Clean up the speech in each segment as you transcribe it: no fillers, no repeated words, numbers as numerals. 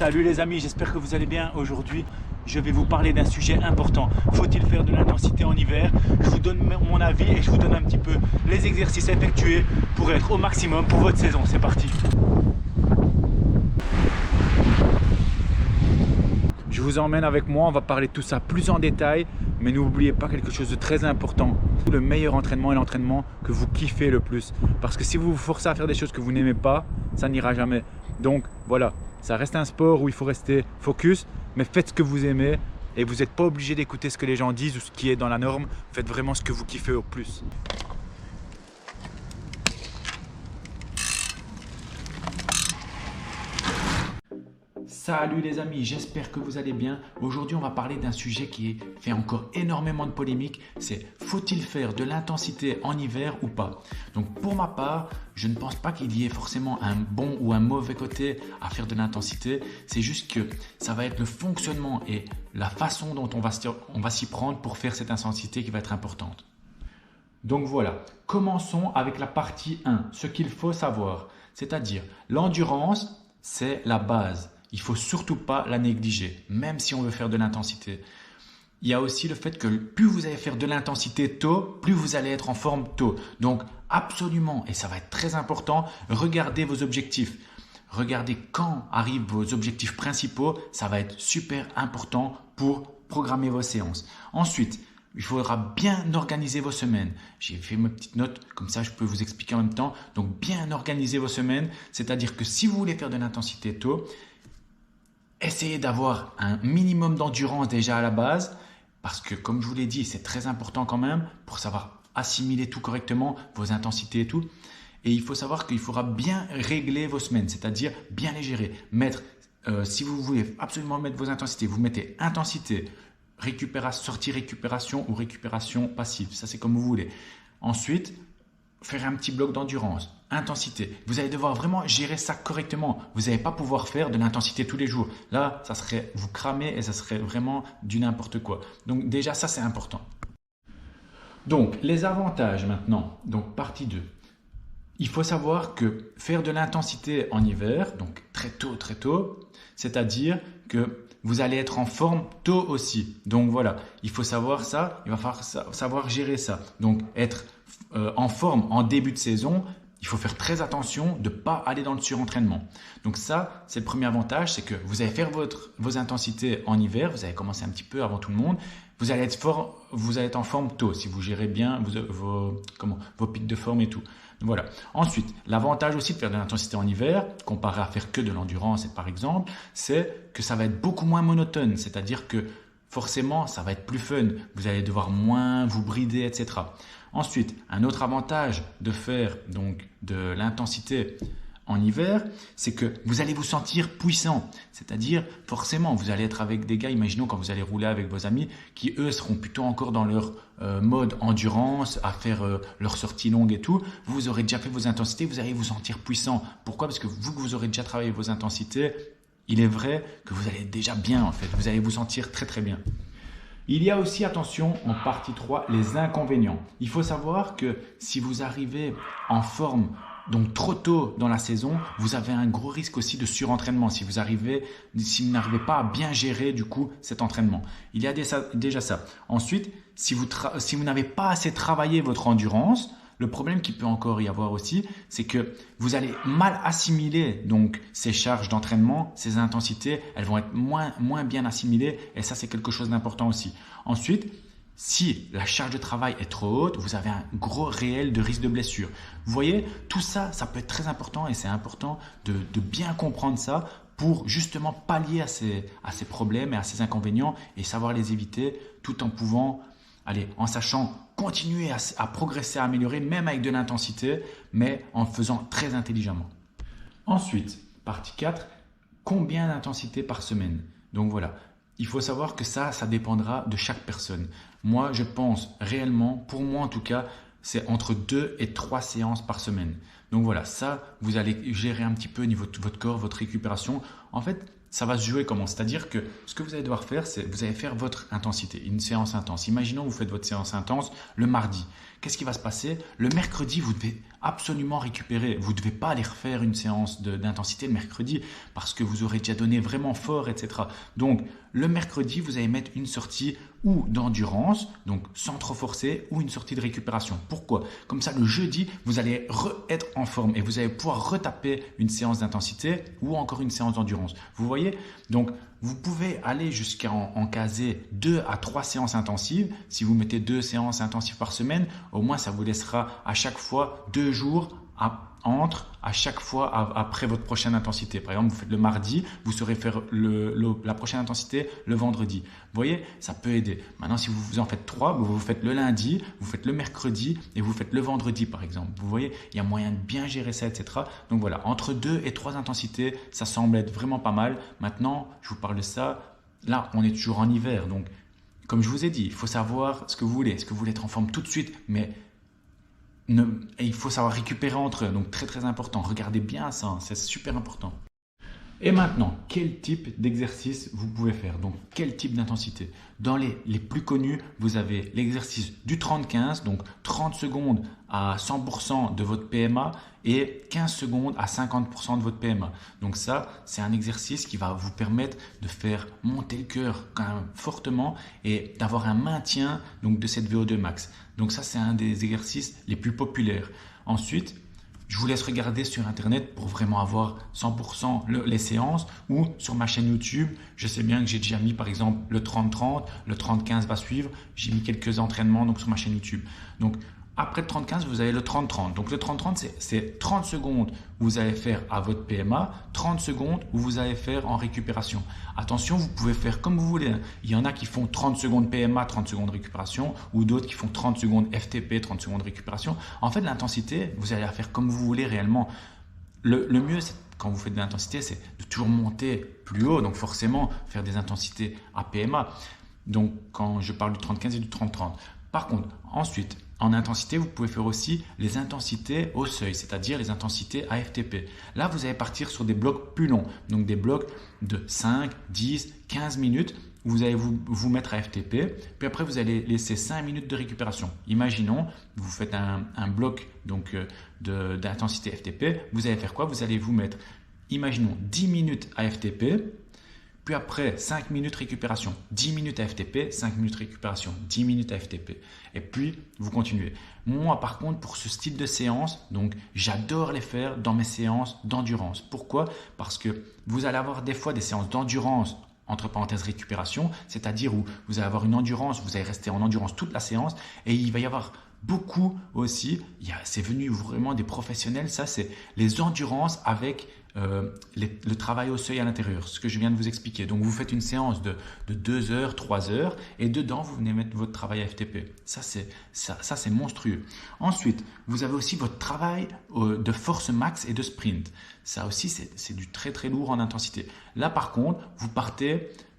Salut les amis, j'espère que vous allez bien. Aujourd'hui, je vais vous parler d'un sujet important. Faut-il faire de l'intensité en hiver? Je vous donne mon avis et je vous donne un petit peu les exercices à effectuer pour être au maximum pour votre saison. C'est parti. Je vous emmène avec moi, on va parler de tout ça plus en détail, mais n'oubliez pas quelque chose de très important. Le meilleur entraînement est l'entraînement que vous kiffez le plus. Parce que si vous vous forcez à faire des choses que vous n'aimez pas, ça n'ira jamais. Donc voilà, ça reste un sport où il faut rester focus, mais faites ce que vous aimez et vous n'êtes pas obligé d'écouter ce que les gens disent ou ce qui est dans la norme. Faites vraiment ce que vous kiffez au plus. Salut les amis, j'espère que vous allez bien. Aujourd'hui, on va parler d'un sujet qui fait encore énormément de polémiques. C'est faut-il faire de l'intensité en hiver ou pas? Donc pour ma part, je ne pense pas qu'il y ait forcément un bon ou un mauvais côté à faire de l'intensité. C'est juste que ça va être le fonctionnement et la façon dont on va s'y prendre pour faire cette intensité qui va être importante. Donc voilà, commençons avec la partie 1, ce qu'il faut savoir. C'est-à-dire l'endurance, c'est la base. Il ne faut surtout pas la négliger, même si on veut faire de l'intensité. Il y a aussi le fait que plus vous allez faire de l'intensité tôt, plus vous allez être en forme tôt. Donc absolument, et ça va être très important, regardez vos objectifs. Regardez quand arrivent vos objectifs principaux, ça va être super important pour programmer vos séances. Ensuite, il faudra bien organiser vos semaines. J'ai fait mes petites notes, comme ça je peux vous expliquer en même temps. Donc bien organiser vos semaines, c'est-à-dire que si vous voulez faire de l'intensité tôt, essayez d'avoir un minimum d'endurance déjà à la base parce que comme je vous l'ai dit, c'est très important quand même pour savoir assimiler tout correctement, vos intensités et tout. Et il faut savoir qu'il faudra bien régler vos semaines, c'est-à-dire bien les gérer. Si vous voulez absolument mettre vos intensités, vous mettez intensité, sortie récupération ou récupération passive. Ça, c'est comme vous voulez. Ensuite, faire un petit bloc d'endurance, intensité. Vous allez devoir vraiment gérer ça correctement. Vous n'allez pas pouvoir faire de l'intensité tous les jours. Là, ça serait vous cramer et ça serait vraiment du n'importe quoi. Donc déjà, ça c'est important. Donc les avantages maintenant, donc partie 2. Il faut savoir que faire de l'intensité en hiver, donc très tôt, c'est-à-dire que vous allez être en forme tôt aussi. Donc voilà, il faut savoir ça, il va falloir savoir gérer ça. Donc être en forme en début de saison, il faut faire très attention de ne pas aller dans le surentraînement. Donc ça, c'est le premier avantage, c'est que vous allez faire vos intensités en hiver, vous allez commencer un petit peu avant tout le monde, vous allez être en forme tôt si vous gérez bien vos pics de forme et tout. Donc voilà. Ensuite, l'avantage aussi de faire de l'intensité en hiver, comparé à faire que de l'endurance par exemple, c'est que ça va être beaucoup moins monotone, c'est-à-dire que forcément, ça va être plus fun, vous allez devoir moins vous brider, etc. Ensuite, un autre avantage de faire donc de l'intensité en hiver, c'est que vous allez vous sentir puissant. C'est-à-dire, forcément, vous allez être avec des gars, imaginons quand vous allez rouler avec vos amis, qui eux seront plutôt encore dans leur mode endurance, à faire leurs sorties longues et tout. Vous aurez déjà fait vos intensités, vous allez vous sentir puissant. Pourquoi? Parce que vous aurez déjà travaillé vos intensités, il est vrai que vous allez déjà bien en fait. Vous allez vous sentir très très bien. Il y a aussi, attention, en partie 3, les inconvénients. Il faut savoir que si vous arrivez en forme donc trop tôt dans la saison, vous avez un gros risque aussi de surentraînement si vous n'arrivez pas à bien gérer du coup cet entraînement. Il y a déjà ça. Ensuite, si vous n'avez pas assez travaillé votre endurance, le problème qu'il peut encore y avoir aussi, c'est que vous allez mal assimiler donc ces charges d'entraînement, ces intensités, elles vont être moins bien assimilées et ça c'est quelque chose d'important aussi. Ensuite, si la charge de travail est trop haute, vous avez un gros réel de risque de blessure. Vous voyez, tout ça, ça peut être très important et c'est important de bien comprendre ça pour justement pallier à ces problèmes et à ces inconvénients et savoir les éviter tout en pouvant en sachant continuer à progresser, à améliorer, même avec de l'intensité, mais en faisant très intelligemment. Ensuite, partie 4, combien d'intensité par semaine? Donc voilà, il faut savoir que ça dépendra de chaque personne. Moi, je pense réellement, pour moi en tout cas, c'est entre 2 et 3 séances par semaine. Donc voilà, ça, vous allez gérer un petit peu au niveau de votre corps, votre récupération. En fait, ça va se jouer comment? C'est-à-dire que ce que vous allez devoir faire, c'est vous allez faire votre intensité, une séance intense. Imaginons que vous faites votre séance intense le mardi. Qu'est-ce qui va se passer? Le mercredi, vous devez absolument récupérer. Vous ne devez pas aller refaire une séance d'intensité le mercredi parce que vous aurez déjà donné vraiment fort, etc. Donc, le mercredi, vous allez mettre une sortie ou d'endurance, donc sans trop forcer, ou une sortie de récupération. Pourquoi? Comme ça, le jeudi, vous allez être en forme et vous allez pouvoir retaper une séance d'intensité ou encore une séance d'endurance. Vous voyez? Donc, vous pouvez aller jusqu'à en caser 2 à 3 séances intensives. Si vous mettez 2 séances intensives par semaine, au moins ça vous laissera à chaque fois 2 jours à chaque fois après votre prochaine intensité. Par exemple, vous faites le mardi, vous saurez faire la prochaine intensité le vendredi. Vous voyez, ça peut aider. Maintenant, si vous en faites 3, vous faites le lundi, vous faites le mercredi et vous faites le vendredi, par exemple. Vous voyez, il y a moyen de bien gérer ça, etc. Donc voilà, entre 2 et 3 intensités, ça semble être vraiment pas mal. Maintenant, je vous parle de ça. Là, on est toujours en hiver. Donc, comme je vous ai dit, il faut savoir ce que vous voulez. Est-ce que vous voulez être en forme tout de suite? Mais il faut savoir récupérer entre eux, donc très très important. Regardez bien ça, hein, c'est super important. Et maintenant, quel type d'exercice vous pouvez faire? Donc, quel type d'intensité? Dans les plus connus, vous avez l'exercice du 30-15, donc 30 secondes à 100% de votre PMA et 15 secondes à 50% de votre PMA. Donc ça, c'est un exercice qui va vous permettre de faire monter le cœur quand même fortement et d'avoir un maintien donc, de cette VO2 max. Donc ça, c'est un des exercices les plus populaires. Ensuite, je vous laisse regarder sur Internet pour vraiment avoir 100% les séances ou sur ma chaîne YouTube. Je sais bien que j'ai déjà mis par exemple le 30-30, le 30-15 va suivre. J'ai mis quelques entraînements donc, sur ma chaîne YouTube. Donc, après le 30-15, vous avez le 30-30. Donc, le 30-30, c'est 30 secondes où vous allez faire à votre PMA, 30 secondes où vous allez faire en récupération. Attention, vous pouvez faire comme vous voulez. Il y en a qui font 30 secondes PMA, 30 secondes récupération ou d'autres qui font 30 secondes FTP, 30 secondes récupération. En fait, l'intensité, vous allez la faire comme vous voulez réellement. Le mieux, quand vous faites de l'intensité, c'est de toujours monter plus haut. Donc, forcément, faire des intensités à PMA. Donc, quand je parle du 30-15 et du 30-30. Par contre, ensuite, en intensité, vous pouvez faire aussi les intensités au seuil, c'est-à-dire les intensités à FTP. Là, vous allez partir sur des blocs plus longs, donc des blocs de 5, 10, 15 minutes. Vous allez vous mettre à FTP, puis après, vous allez laisser 5 minutes de récupération. Imaginons, vous faites un bloc d'intensité FTP. Vous allez faire quoi? Vous allez vous mettre, imaginons, 10 minutes à FTP. Puis après, 5 minutes récupération, 10 minutes à FTP, 5 minutes récupération, 10 minutes à FTP. Et puis, vous continuez. Moi, par contre, pour ce style de séance, donc j'adore les faire dans mes séances d'endurance. Pourquoi? Parce que vous allez avoir des fois des séances d'endurance entre parenthèses récupération, c'est-à-dire où vous allez avoir une endurance, vous allez rester en endurance toute la séance et il va y avoir beaucoup aussi, c'est venu vraiment des professionnels, ça c'est les endurances avec le travail au seuil à l'intérieur, ce que je viens de vous expliquer. Donc vous faites une séance de 2 heures, 3 heures et dedans vous venez mettre votre travail à FTP. Ça c'est monstrueux. Ensuite, vous avez aussi votre travail de force max et de sprint. Ça aussi c'est du très très lourd en intensité. Là par contre,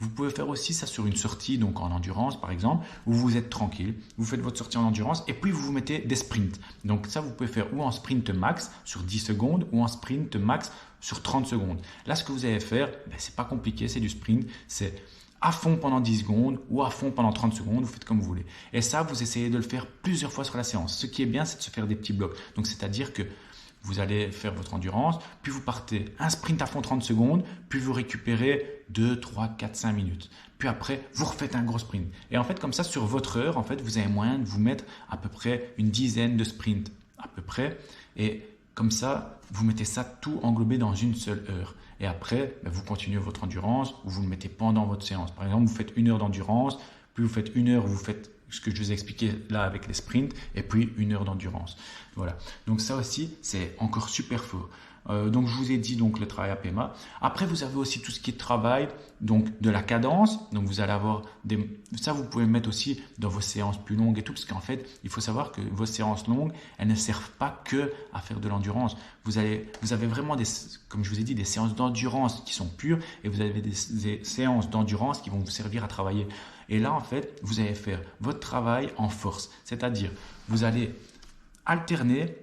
vous pouvez faire aussi ça sur une sortie, donc en endurance par exemple, où vous êtes tranquille, vous faites votre sortie en endurance et puis vous vous mettez des sprints. Donc ça, vous pouvez faire ou en sprint max sur 10 secondes ou en sprint max sur 30 secondes. Là, ce que vous allez faire, c'est pas compliqué, c'est du sprint, c'est à fond pendant 10 secondes ou à fond pendant 30 secondes, vous faites comme vous voulez. Et ça, vous essayez de le faire plusieurs fois sur la séance. Ce qui est bien, c'est de se faire des petits blocs. Donc c'est-à-dire que vous allez faire votre endurance, puis vous partez un sprint à fond 30 secondes, puis vous récupérez 2, 3, 4, 5 minutes. Puis après, vous refaites un gros sprint. Et en fait, comme ça, sur votre heure, en fait, vous avez moyen de vous mettre à peu près une dizaine de sprints, à peu près. Et comme ça, vous mettez ça tout englobé dans une seule heure. Et après, vous continuez votre endurance ou vous le mettez pendant votre séance. Par exemple, vous faites 1 heure d'endurance, puis vous faites 1 heure où vous faites ce que je vous ai expliqué là avec les sprints, et puis 1 heure d'endurance. Voilà. Donc ça aussi, c'est encore super fort. Donc je vous ai dit donc le travail à PMA. Après, vous avez aussi tout ce qui est travail donc de la cadence. Donc vous allez avoir ça, vous pouvez le mettre aussi dans vos séances plus longues et tout, parce qu'en fait, il faut savoir que vos séances longues, elles ne servent pas que à faire de l'endurance. Vous avez vraiment comme je vous ai dit, des séances d'endurance qui sont pures, et vous avez des séances d'endurance qui vont vous servir à travailler. Et là, en fait, vous allez faire votre travail en force. C'est-à-dire, vous allez alterner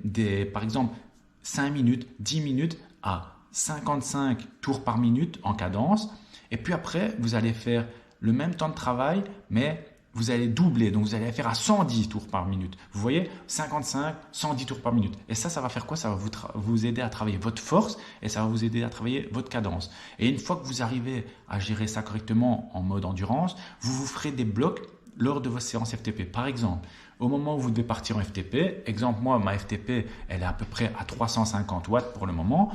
par exemple, 5 minutes, 10 minutes à 55 tours par minute en cadence. Et puis après, vous allez faire le même temps de travail, mais vous allez doubler, donc vous allez faire à 110 tours par minute. Vous voyez, 55, 110 tours par minute. Et ça va faire quoi? Ça va vous aider à travailler votre force et ça va vous aider à travailler votre cadence. Et une fois que vous arrivez à gérer ça correctement en mode endurance, vous vous ferez des blocs lors de vos séances FTP. Par exemple, au moment où vous devez partir en FTP, exemple, moi, ma FTP, elle est à peu près à 350 watts pour le moment.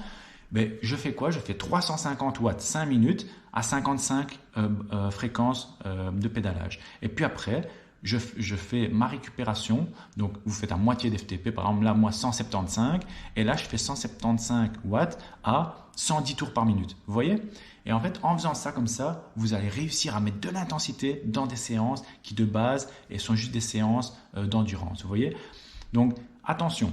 Mais je fais quoi? Je fais 350 watts 5 minutes à 55 fréquences de pédalage. Et puis après, je fais ma récupération. Donc, vous faites à moitié d'FTP. Par exemple, là, moi, 175. Et là, je fais 175 watts à 110 tours par minute. Vous voyez? Et en fait, en faisant ça comme ça, vous allez réussir à mettre de l'intensité dans des séances qui, de base, sont juste des séances d'endurance. Vous voyez? Donc, attention.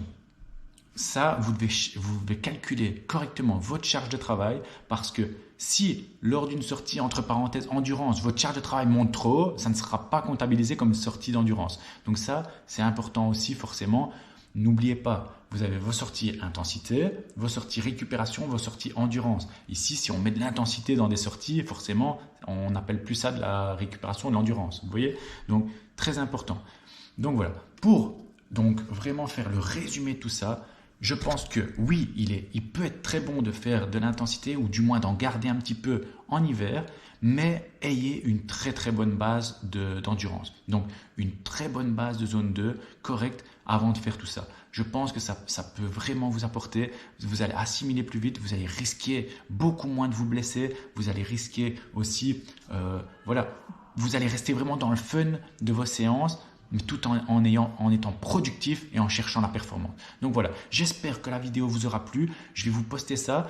Ça, vous devez calculer correctement votre charge de travail parce que si lors d'une sortie entre parenthèses endurance, votre charge de travail monte trop haut, ça ne sera pas comptabilisé comme une sortie d'endurance. Donc ça, c'est important aussi forcément. N'oubliez pas, vous avez vos sorties intensité, vos sorties récupération, vos sorties endurance. Ici, si on met de l'intensité dans des sorties, forcément, on n'appelle plus ça de la récupération, de l'endurance. Vous voyez? Donc, très important. Donc voilà, pour donc vraiment faire le résumé de tout ça, je pense que oui, il peut être très bon de faire de l'intensité ou du moins d'en garder un petit peu en hiver, mais ayez une très très bonne base d'endurance. Donc une très bonne base de zone 2 correcte avant de faire tout ça. Je pense que ça peut vraiment vous apporter, vous allez assimiler plus vite, vous allez risquer beaucoup moins de vous blesser, vous allez risquer aussi, vous allez rester vraiment dans le fun de vos séances, mais tout en étant productif et en cherchant la performance. Donc voilà, j'espère que la vidéo vous aura plu. Je vais vous poster ça.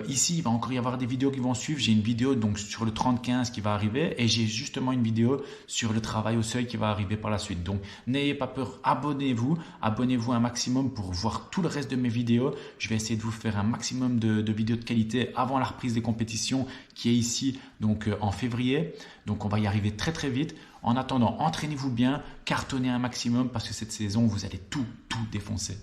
Ici, il va encore y avoir des vidéos qui vont suivre. J'ai une vidéo donc sur le 30-15 qui va arriver et j'ai justement une vidéo sur le travail au seuil qui va arriver par la suite. Donc n'ayez pas peur, abonnez-vous un maximum pour voir tout le reste de mes vidéos. Je vais essayer de vous faire un maximum de vidéos de qualité avant la reprise des compétitions qui est ici donc en février. Donc on va y arriver très très vite. En attendant, entraînez-vous bien, cartonnez un maximum parce que cette saison, vous allez tout défoncer.